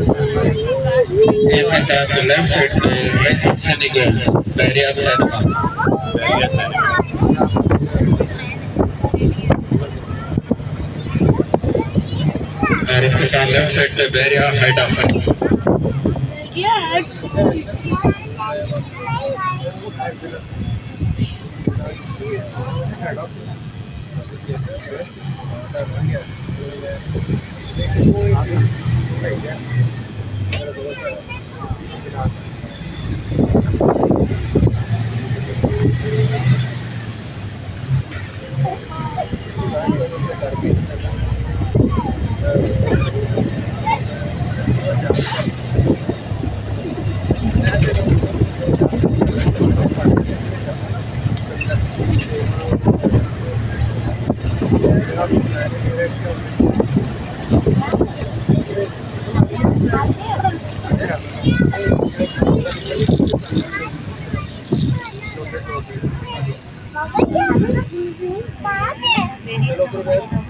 If I tap the left side to right Senegal, barrier Fatima. और इसके साथ left side पे Bairiya head of Mama,